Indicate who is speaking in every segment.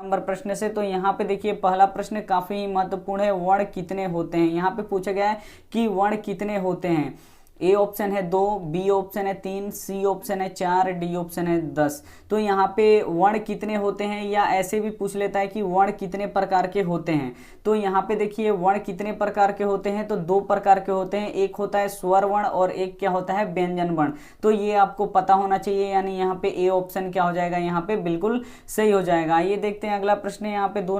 Speaker 1: Number प्रश्न से। तो यहाँ पे देखिए पहला प्रश्न काफी महत्वपूर्ण है, वर्ण कितने होते हैं। यहाँ पे पूछा गया है कि वर्ण कितने होते हैं। ए ऑप्शन है 2, बी ऑप्शन है 3, सी ऑप्शन है 4, डी ऑप्शन है 10। तो यहाँ पे वर्ण कितने होते हैं, या ऐसे भी पूछ लेता है कि वर्ण कितने प्रकार के होते हैं। तो यहाँ पे देखिए वर्ण कितने प्रकार के होते हैं, तो 2 प्रकार के होते हैं, एक होता है स्वर वर्ण और एक क्या होता है व्यंजन वर्ण। तो ये आपको पता होना चाहिए, यानी यहाँ पे ए ऑप्शन क्या हो जाएगा, यहाँ पे बिल्कुल सही हो जाएगा। ये देखते हैं अगला प्रश्न है यहाँ पे 2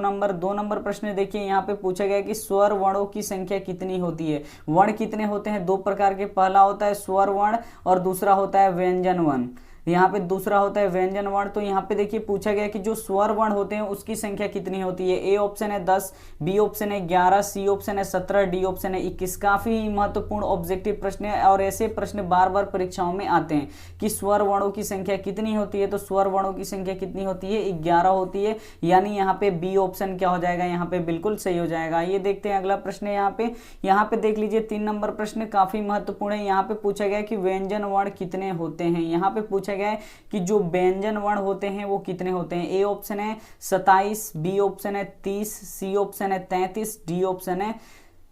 Speaker 1: नंबर प्रश्न देखिए यहाँ पे पूछा गया कि स्वर वर्णों की संख्या कितनी होती है। वर्ण कितने होते हैं, 2 प्रकार के, पहला होता है स्वर वर्ण और दूसरा होता है व्यंजन वर्ण। यहाँ पे दूसरा होता है व्यंजन वर्ण। तो यहाँ पे देखिए पूछा गया कि जो स्वर वर्ण होते हैं उसकी संख्या कितनी होती है। ए ऑप्शन है 10, बी ऑप्शन है 11, सी ऑप्शन है 17, डी ऑप्शन है 21। काफी महत्वपूर्ण ऑब्जेक्टिव प्रश्न है और ऐसे प्रश्न बार बार परीक्षाओं में आते हैं कि स्वर वर्णों की संख्या कितनी होती है। तो स्वर वर्णों की संख्या कितनी होती है, 11 होती है, यानी यहाँ पे बी ऑप्शन क्या हो जाएगा, यहाँ पे बिल्कुल सही हो जाएगा। ये देखते हैं अगला प्रश्न है यहाँ पे देख लीजिए 3 नंबर प्रश्न काफी महत्वपूर्ण है। यहाँ पे पूछा गया कि व्यंजन वर्ण कितने होते हैं। यहाँ पे पूछा गया है कि जो व्यंजन वर्ण होते हैं वो कितने होते हैं। ए ऑप्शन है 27, बी ऑप्शन है 30, सी ऑप्शन है 33, डी ऑप्शन है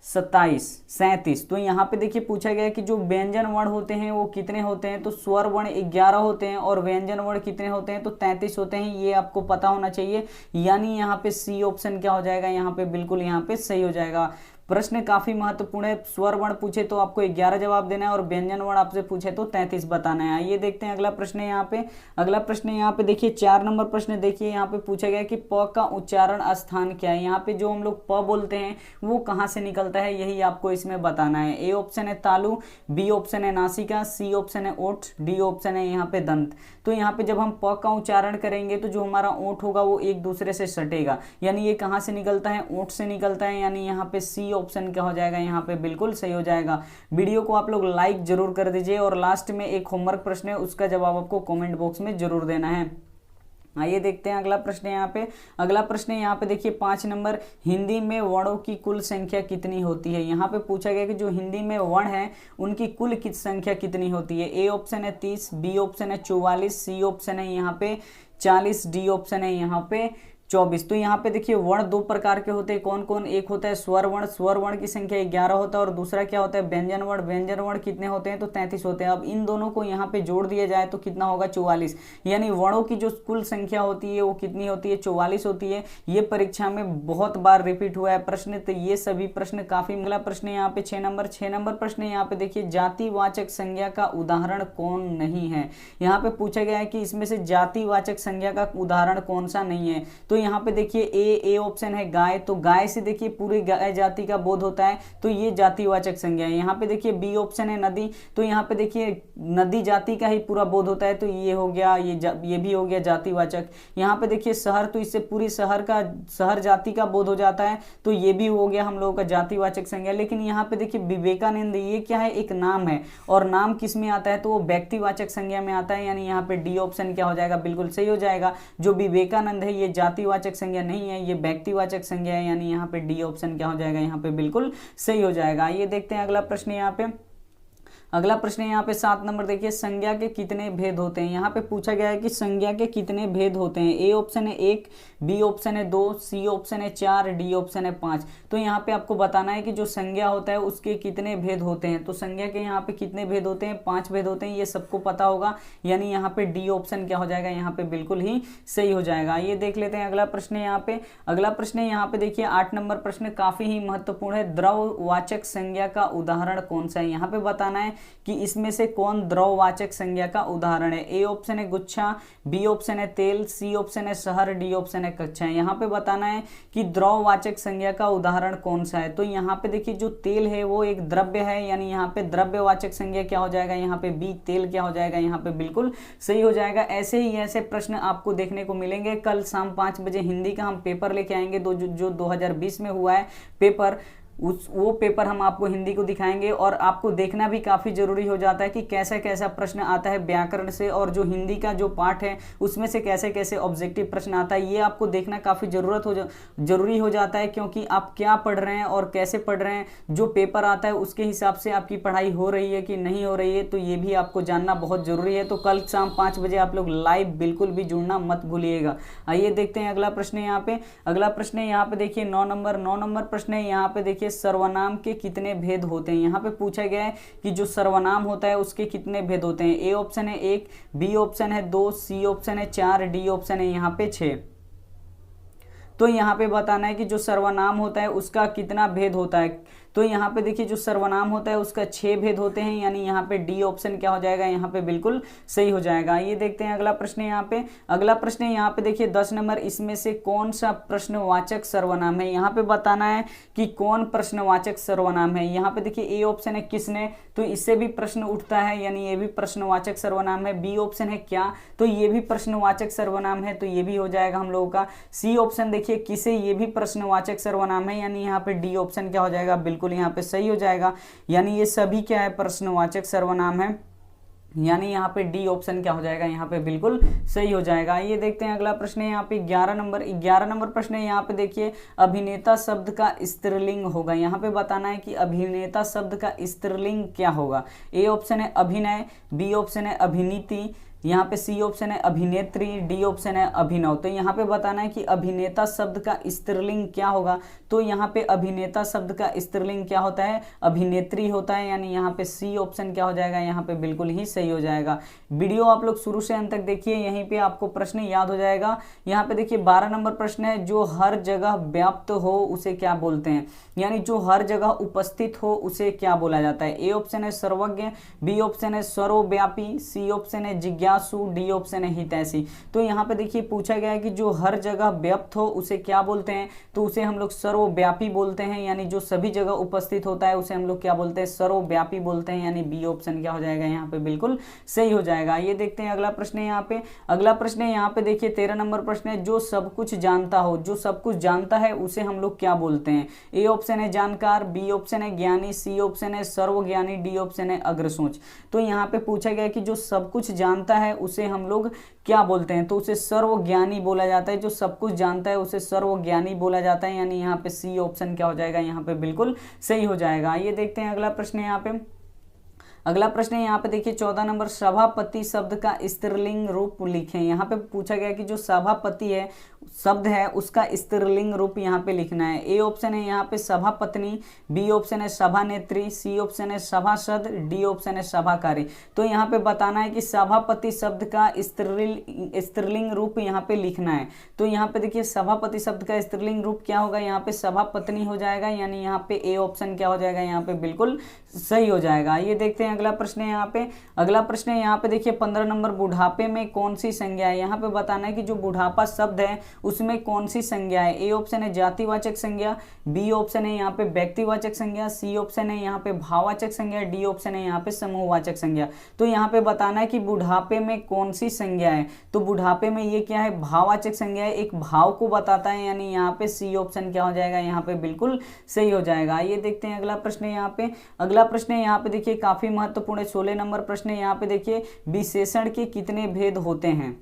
Speaker 1: 37। तो यहाँ पे देखिए पूछा गया है कि जो व्यंजन वर्ण होते हैं वो कितने होते हैं। तो स्वर वर्ण 11 होते हैं और व्यंजन वर्ण कितने होते हैं, तो 33 होते हैं। ये आपको पता होना चाहिए, यानी यहाँ पे सी ऑप्शन क्या हो जाएगा, यहाँ पे बिल्कुल यहाँ पे सही हो जाएगा। प्रश्न काफी महत्वपूर्ण है, स्वर वर्ण पूछे तो आपको 11 जवाब देना है और व्यंजन वर्ण आपसे पूछे तो 33 बताना है। आइए देखते हैं अगला प्रश्न है यहाँ पे। अगला प्रश्न यहाँ पे देखिए 4 नंबर प्रश्न देखिए यहाँ पे पूछा गया कि प का उच्चारण स्थान क्या है। यहाँ पे जो हम लोग प बोलते हैं वो कहाँ से निकलता है, यही आपको इसमें बताना है। ए ऑप्शन है तालु, बी ऑप्शन है नासिका, सी ऑप्शन है ओठ, डी ऑप्शन है यहाँ पे दंत। तो यहाँ पे जब हम प का उच्चारण करेंगे तो जो हमारा ओठ होगा वो एक दूसरे से सटेगा, यानी ये कहाँ से निकलता है, ओठ से निकलता है, यानी यहाँ पे सी ऑप्शन क्या हो जाएगा, यहाँ पे बिल्कुल सही हो जाएगा। वीडियो को आप लोग लाइक जरूर कर दीजिए और लास्ट में एक होमवर्क प्रश्न है, उसका जवाब आपको कमेंट बॉक्स में जरूर देना है। आइए देखते हैं अगला प्रश्न यहाँ पे। अगला प्रश्न यहाँ पे देखिए 5 नंबर, हिंदी में वर्णों की कुल संख्या कितनी होती है। यहाँ पे पूछा गया कि जो हिंदी में वर्ण है उनकी कुल संख्या कितनी होती है। ए ऑप्शन है 30, बी ऑप्शन है 44, सी ऑप्शन है यहाँ पे 40, डी ऑप्शन है यहाँ पे 24। तो यहाँ पे देखिए वर्ण 2 प्रकार के होते हैं, कौन कौन, एक होता है स्वर वर्ण, स्वर वर्ण की संख्या 11 होता है और दूसरा क्या होता है व्यंजन वर्ण, व्यंजन वर्ण कितने होते हैं, तो 33 होते हैं। अब इन दोनों को यहाँ पे जोड़ दिया जाए तो कितना होगा, 44, यानी वर्णों की जो कुल संख्या होती है वो कितनी होती है, 44 होती है। ये परीक्षा में बहुत बार रिपीट हुआ है प्रश्न, तो ये सभी प्रश्न काफी। अगला प्रश्न यहाँ पे 6 नंबर प्रश्न यहाँ पे देखिए जातिवाचक संज्ञा का उदाहरण कौन नहीं है। यहाँ पे पूछा गया है कि इसमें से जातिवाचक संज्ञा का उदाहरण कौन सा नहीं है। तो यहाँ पे देखिए ए ऑप्शन है गाय, तो गाय से देखिए पूरी गाय जाति का बोध होता है, तो ये जातिवाचक संज्ञा है। यहाँ पे देखिए बी ऑप्शन है नदी, तो यहाँ पे देखिए नदी जाति का ही पूरा बोध होता है, तो ये हो गया, ये भी हो गया जातिवाचक। यहाँ पे देखिए शहर, तो इससे पूरी शहर जाति का बोध हो जाता है, तो ये भी हो गया हम लोगों का जातिवाचक संज्ञा। लेकिन यहाँ पे देखिए विवेकानंद, ये क्या है, एक नाम है, और नाम किस में आता है, तो वो व्यक्तिवाचक संज्ञा में आता है, यानी यहाँ पे डी ऑप्शन क्या हो जाएगा, बिल्कुल सही हो जाएगा। जो विवेकानंद है ये जातिवाचक संज्ञा नहीं है, ये व्यक्तिवाचक संज्ञा है, यानी यहाँ पे डी ऑप्शन क्या हो जाएगा, यहाँ पे बिल्कुल सही हो जाएगा। ये देखते हैं अगला प्रश्न यहाँ पे। अगला प्रश्न यहाँ पे 7 नंबर देखिए, संज्ञा के कितने भेद होते हैं। यहाँ पे पूछा गया है कि संज्ञा के कितने भेद होते हैं। ए ऑप्शन है 1, बी ऑप्शन है 2, सी ऑप्शन है 4, डी ऑप्शन है 5। तो यहाँ पे आपको बताना है कि जो संज्ञा होता है उसके कितने भेद होते हैं। तो संज्ञा के यहाँ पे कितने भेद होते हैं, 5 भेद होते हैं, ये सबको पता होगा, यानी यहाँ पे डी ऑप्शन क्या हो जाएगा, यहाँ पे बिल्कुल ही सही हो जाएगा। ये देख लेते हैं अगला प्रश्न यहाँ पे। अगला प्रश्न यहाँ पे देखिए 8 नंबर प्रश्न काफी ही महत्वपूर्ण है, द्रववाचक संज्ञा का उदाहरण कौन सा है। यहाँ पे बताना है कि इसमें से कौन द्रववाचक संज्ञा का उदाहरण है। ए ऑप्शन है गुच्छा, बी ऑप्शन है तेल, सी ऑप्शन है शहर, डी ऑप्शन है कक्षा। यहाँ पे बताना है कि द्रववाचक संज्ञा का उदाहरण कौन सा है। तो यहाँ पे देखिए जो तेल है वो एक द्रव्य है, यानी यहाँ पे द्रव्यवाचक संज्ञा क्या हो जाएगा, यहाँ पे बी तेल क्या हो जाएगा, यहाँ पे बिल्कुल सही हो जाएगा। ऐसे ही ऐसे प्रश्न आपको देखने को मिलेंगे। कल शाम 5 बजे हिंदी का हम पेपर लेके आएंगे, जो 2020 में हुआ है पेपर, वो पेपर हम आपको हिंदी को दिखाएंगे। और आपको देखना भी काफ़ी ज़रूरी हो जाता है कि कैसा कैसा प्रश्न आता है व्याकरण से, और जो हिंदी का जो पार्ट है उसमें से कैसे कैसे ऑब्जेक्टिव प्रश्न आता है, ये आपको देखना काफ़ी ज़रूरी हो जाता है, क्योंकि आप क्या पढ़ रहे हैं और कैसे पढ़ रहे हैं, जो पेपर आता है उसके हिसाब से आपकी पढ़ाई हो रही है कि नहीं हो रही है, तो ये भी आपको जानना बहुत ज़रूरी है। तो कल शाम 5 बजे आप लोग लाइव बिल्कुल भी जुड़ना मत भूलिएगा। आइए देखते हैं अगला प्रश्न है यहाँ पे। अगला प्रश्न है यहाँ पे देखिए 9 नंबर प्रश्न है यहाँ पे देखिए, सर्वनाम के कितने भेद होते हैं। यहाँ पे पूछा गया है कि जो सर्वनाम होता है उसके कितने भेद होते हैं। ए ऑप्शन है 1, बी ऑप्शन है 2, सी ऑप्शन है 4, डी ऑप्शन है यहाँ पे 6। तो यहाँ पे बताना है कि जो सर्वनाम होता है उसका कितना भेद होता है। तो यहाँ पे देखिए जो सर्वनाम होता है उसका 6 भेद होते हैं, यानी यहाँ पे डी ऑप्शन क्या हो जाएगा, यहाँ पे बिल्कुल सही हो जाएगा। ये देखते हैं अगला प्रश्न है यहाँ पे। अगला प्रश्न है यहाँ पे देखिए 10 नंबर, इसमें से कौन सा प्रश्नवाचक सर्वनाम है। यहाँ पे बताना है कि कौन प्रश्नवाचक सर्वनाम है। यहाँ पे देखिए ए ऑप्शन है किसने, तो इससे भी प्रश्न उठता है, यानी ये भी प्रश्नवाचक सर्वनाम है। बी ऑप्शन है क्या, तो ये भी प्रश्नवाचक सर्वनाम है, तो ये भी हो जाएगा हम लोगों का। सी ऑप्शन देखिए किसे, ये भी प्रश्नवाचक सर्वनाम है, यानी यहाँ पे डी ऑप्शन क्या हो जाएगा, बिल्कुल यहाँ पे सही हो जाएगा। यानी ये सभी क्या है, प्रश्नवाचक सर्वनाम है, यानी यहाँ पे डी ऑप्शन क्या हो जाएगा, यहाँ पे बिल्कुल सही हो जाएगा। ये देखते हैं अगला प्रश्न है यहाँ पे 11 नंबर प्रश्न है यहाँ पे देखिए, अभिनेता शब्द का स्त्रीलिंग होगा। यहाँ पे बताना है कि अभिनेता शब्द का स्त्रीलिंग क्या होगा। ए ऑप्शन है अभिनय, बी ऑप्शन है अभिनीति, यहाँ पे सी ऑप्शन है अभिनेत्री, डी ऑप्शन है अभिनव। तो यहाँ पे बताना है कि अभिनेता शब्द का स्त्रीलिंग क्या होगा। तो यहाँ पे अभिनेता शब्द का स्त्रीलिंग क्या होता है, अभिनेत्री होता है, यानी यहाँ पे सी ऑप्शन क्या हो जाएगा, यहाँ पे बिल्कुल ही सही हो जाएगा। वीडियो आप लोग शुरू से अंत तक देखिए, यहीं पे आपको प्रश्न याद हो जाएगा। यहाँ पे देखिए 12 नंबर प्रश्न है, जो हर जगह व्याप्त हो उसे क्या बोलते हैं, यानी जो हर जगह उपस्थित हो उसे क्या बोला जाता है। ए ऑप्शन है सर्वज्ञ, बी ऑप्शन है सर्वव्यापी, सी ऑप्शन है जिज्ञासु, डी ऑप्शन है हितैषी। तो यहाँ पे देखिए पूछा गया है कि जो हर जगह व्याप्त हो उसे क्या बोलते हैं, तो उसे हम लोग सर्वव्यापी बोलते हैं, यानी जो सभी जगह उपस्थित होता है उसे हम लोग क्या बोलते हैं, सर्वव्यापी बोलते हैं, यानी बी ऑप्शन क्या हो जाएगा, यहाँ पे बिल्कुल सही हो जाएगा। ये देखते हैं अगला प्रश्न है यहाँ पे। अगला प्रश्न है यहाँ पे देखिए 13 नंबर प्रश्न है, जो सब कुछ जानता हो, जो सब कुछ जानता है उसे हम लोग क्या बोलते हैं। ए ऑप्शन है जानकार, बी ऑप्शन है ज्ञानी, सी ऑप्शन है सर्वज्ञानी, डी ऑप्शन है अग्रसोच। तो यहाँ पे पूछा गया कि जो सब कुछ जानता है उसे हम लोग क्या बोलते हैं, तो उसे सर्वज्ञानी बोला जाता है। जो सब कुछ जानता है उसे सर्वज्ञानी बोला जाता है, यानी यहाँ पे सी ऑप्शन क्या हो जाएगा, यहाँ पे बिल्कुल सही हो जाएगा। ये देखते हैं अगला प्रश्न है यहाँ पे। अगला प्रश्न है यहाँ पे देखिए 14 नंबर, सभापति शब्द का स्त्रीलिंग रूप लिखें। यहाँ पे पूछा गया कि जो सभापति है शब्द है उसका स्त्रीलिंग रूप यहाँ पे लिखना है। ए ऑप्शन है यहाँ पे सभापत्नी, बी ऑप्शन है सभानेत्री, सी ऑप्शन है सभासद, डी ऑप्शन है सभाकारी। तो यहाँ पे बताना है कि सभापति शब्द का स्त्रीलिंग रूप यहाँ पे लिखना है। तो यहाँ पे देखिए सभापति शब्द का स्त्रीलिंग रूप क्या होगा, यहाँ पे सभापत्नी हो जाएगा, यानी यहाँ पे ए ऑप्शन क्या हो जाएगा, यहाँ पे बिल्कुल सही हो जाएगा। ये देखते हैं अगला प्रश्न है यहाँ पे। अगला प्रश्न है यहाँ पे देखिए 15 नंबर, बुढ़ापे में कौन सी संज्ञा है। यहाँ पे बताना है कि जो बुढ़ापा शब्द है उसमें कौन सी संज्ञा है। ए ऑप्शन है जातिवाचक संज्ञा, बी ऑप्शन है यहाँ पे व्यक्तिवाचक संज्ञा, सी ऑप्शन है यहाँ पे भाववाचक संज्ञा, डी ऑप्शन है यहाँ पे समूहवाचक संज्ञा। तो यहाँ पे बताना है कि बुढ़ापे में कौन सी संज्ञा है। तो बुढ़ापे में ये क्या है, भाववाचक संज्ञा है, एक भाव को बताता है, यानी यहाँ पे सी ऑप्शन क्या हो जाएगा, यहाँ पे बिल्कुल सही हो जाएगा। ये देखते हैं अगला प्रश्न है यहाँ पे। अगला प्रश्न है यहाँ पे देखिए काफी महत्वपूर्ण 16 नंबर प्रश्न है यहाँ पे देखिए, विशेषण के कितने भेद होते हैं।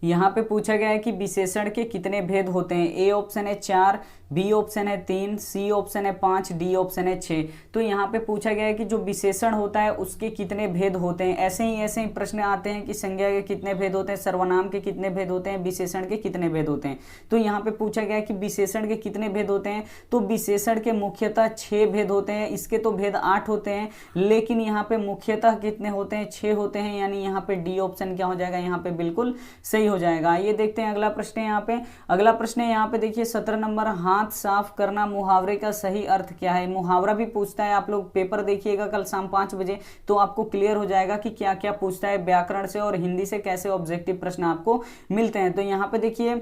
Speaker 1: यहाँ पे पूछा गया है कि विशेषण के कितने भेद होते हैं। ए ऑप्शन है 4, बी ऑप्शन है 3, सी ऑप्शन है 5, डी ऑप्शन है 6। तो यहाँ पे पूछा गया है कि जो विशेषण होता है उसके कितने भेद होते हैं। ऐसे ही प्रश्न आते हैं कि संज्ञा के कितने भेद होते हैं, सर्वनाम के कितने भेद होते हैं, विशेषण के कितने भेद होते हैं। तो यहाँ पे पूछा गया है कि विशेषण के कितने भेद होते हैं। तो विशेषण के मुख्यतः 6 भेद होते हैं, इसके तो भेद 8 होते हैं, लेकिन यहाँ पे मुख्यतः कितने होते हैं, 6 होते हैं, यानी यहाँ पे डी ऑप्शन क्या हो जाएगा, यहाँ पे बिल्कुल सही हो जाएगा। ये देखते हैं अगला प्रश्न है यहाँ पे। अगला प्रश्न है यहाँ पे देखिए 17 नंबर, हाथ साफ करना मुहावरे का सही अर्थ क्या है। मुहावरा भी पूछता है, आप लोग पेपर देखिएगा कल शाम 5 बजे, तो आपको क्लियर हो जाएगा कि क्या क्या पूछता है व्याकरण से और हिंदी से कैसे ऑब्जेक्टिव प्रश्न आपको मिलते हैं। तो यहाँ पे देखिए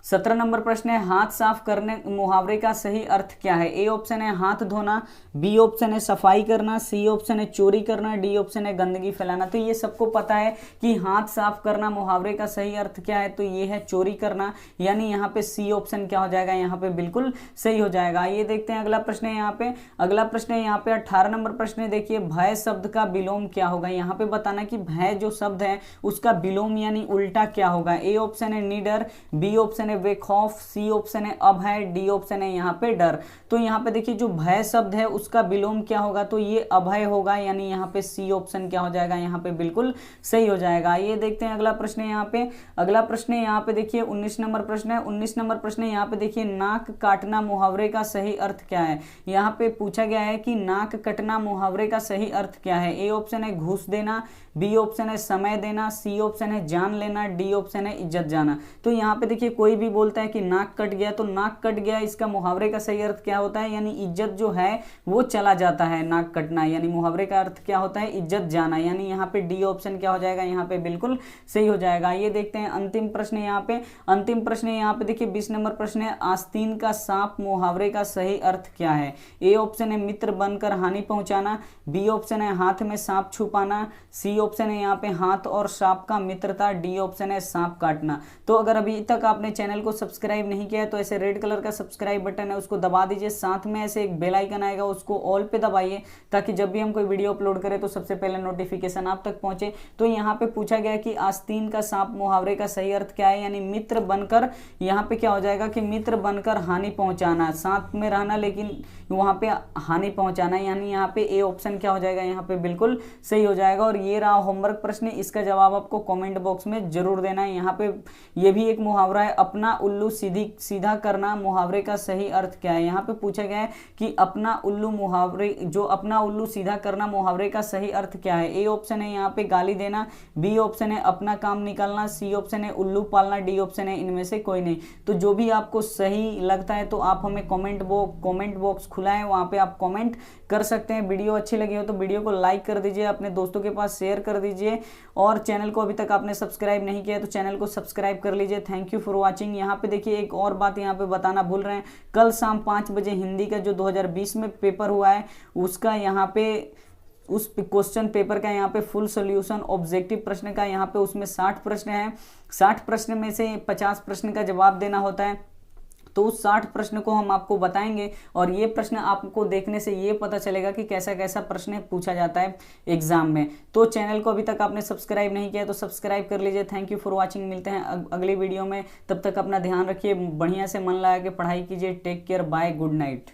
Speaker 1: 17 नंबर प्रश्न है हाथ साफ करने मुहावरे का सही अर्थ क्या है। ए ऑप्शन है हाथ धोना, बी ऑप्शन है सफाई करना, सी ऑप्शन है चोरी करना, डी ऑप्शन है गंदगी फैलाना। तो ये सबको पता है कि हाथ साफ करना मुहावरे का सही अर्थ क्या है, तो ये है चोरी करना, यानी यहाँ पे सी ऑप्शन क्या हो जाएगा, यहाँ पे बिल्कुल सही हो जाएगा। ये देखते हैं अगला प्रश्न है यहाँ पे। अगला प्रश्न है यहाँ पे 18 नंबर प्रश्न है, देखिए भय शब्द का विलोम क्या होगा। यहाँ पे बताना कि भय जो शब्द है उसका विलोम यानी उल्टा क्या होगा। ए ऑप्शन है निडर, बी ऑप्शन है बेखौफ, सी ऑप्शन है अभय, डी ऑप्शन है यहाँ पे डर। तो यहाँ पे देखिए जो भय शब्द है उसका विलोम क्या होगा, तो ये अभय होगा, यानी यहाँ पे सी ऑप्शन क्या हो जाएगा, यहाँ पे बिल्कुल सही हो जाएगा। ये देखते हैं अगला प्रश्न है यहाँ पे। अगला प्रश्न है यहाँ पे देखिए 19 नंबर प्रश्न है। 19 नंबर प्रश्न है यहाँ पे देखिए नाक काटना मुहावरे का सही अर्थ क्या है। यहाँ पे पूछा गया है कि नाक कटना मुहावरे का सही अर्थ क्या है। ए ऑप्शन है घूस देना, बी ऑप्शन है समय देना, सी ऑप्शन है जान लेना, डी ऑप्शन है इज्जत जाना। तो यहाँ पे देखिए कोई भी बोलता है कि नाक कट गया, तो नाक कट गया इसका मुहावरे का सही अर्थ क्या होता है, यानी इज्जत जो है वो चला जाता है। नाक कटना यानी मुहावरे का अर्थ क्या होता है, इज्जत जाना, यानी यहाँ पे डी ऑप्शन क्या हो जाएगा, यहाँ पे बिल्कुल सही हो जाएगा। ये देखते हैं अंतिम प्रश्न यहाँ पे। अंतिम प्रश्न यहाँ पे देखिए 20 नंबर प्रश्न है आस्तीन का सांप मुहावरे का सही अर्थ क्या है। ए ऑप्शन है मित्र बनकर हानि पहुंचाना, बी ऑप्शन है हाथ में सांप छुपाना, सी ऑप्शन है यहाँ पे हाथ और सांप का मित्रता, डी ऑप्शन है सांप काटना। तो अगर अभी तक आपने चैनल को सब्सक्राइब नहीं किया है तो ऐसे रेड कलर का सब्सक्राइब बटन है उसको दबा दीजिए, साथ में ऐसे एक बेल आइकन आएगा उसको ऑल पे दबाइए, ताकि जब भी हम कोई वीडियो अपलोड करें तो सबसे पहले नोटिफिकेशन आप तक पहुंचे। तो यहाँ पे पूछा गया कि आस्तीन का सांप मुहावरे का सही अर्थ क्या है, यानी मित्र बनकर, यहाँ पे क्या हो जाएगा कि मित्र बनकर हानि पहुंचाना, साथ में रहना लेकिन वहां पे हानि पहुंचाना, यानी यहाँ पे ए ऑप्शन क्या हो जाएगा, यहाँ पे बिल्कुल सही हो जाएगा। और ये रहा होमवर्क प्रश्न, इसका जवाब आपको कमेंट बॉक्स में जरूर देना है। यहाँ पे ये भी एक मुहावरा है अपना उल्लू सीधा करना मुहावरे का सही अर्थ क्या है। यहाँ पे पूछा गया है कि अपना उल्लू मुहावरे, जो अपना उल्लू सीधा करना मुहावरे का सही अर्थ क्या है। ए ऑप्शन है यहाँ पे गाली देना, बी ऑप्शन है अपना काम निकालना, सी ऑप्शन है उल्लू पालना, डी ऑप्शन है इनमें से कोई नहीं। तो जो भी आपको सही लगता है तो आप हमें कमेंट बॉक्स खुला है, वहां पे आप कमेंट कर सकते हैं। वीडियो अच्छी लगी हो तो वीडियो को लाइक कर दीजिए, अपने दोस्तों के पास शेयर कर दीजिए, और चैनल को अभी तक आपने सब्सक्राइब नहीं किया है तो चैनल को सब्सक्राइब कर लीजिए। Thank you for watching. यहाँ पे देखिए एक और बात यहाँ पे बताना भूल रहे हैं, कल शाम 5 बजे हिंदी का जो 2020 में पेपर हुआ है उसका यहाँ पे उस क्वेश्चन पेपर का यहाँ पे फुल सॉल्यूशन ऑब्जेक्टिव प्रश्न का यहाँ पे उसमें 60 प्रश्न है। 60 प्रश्न में से 50 प्रश्न का जवाब देना होता है, तो उस 60 प्रश्न को हम आपको बताएंगे, और ये प्रश्न आपको देखने से ये पता चलेगा कि कैसा कैसा प्रश्न पूछा जाता है एग्जाम में। तो चैनल को अभी तक आपने सब्सक्राइब नहीं किया तो सब्सक्राइब कर लीजिए। Thank you for watching. मिलते हैं अगली वीडियो में, तब तक अपना ध्यान रखिए, बढ़िया से मन लगा के पढ़ाई कीजिए। Take care, bye, good night.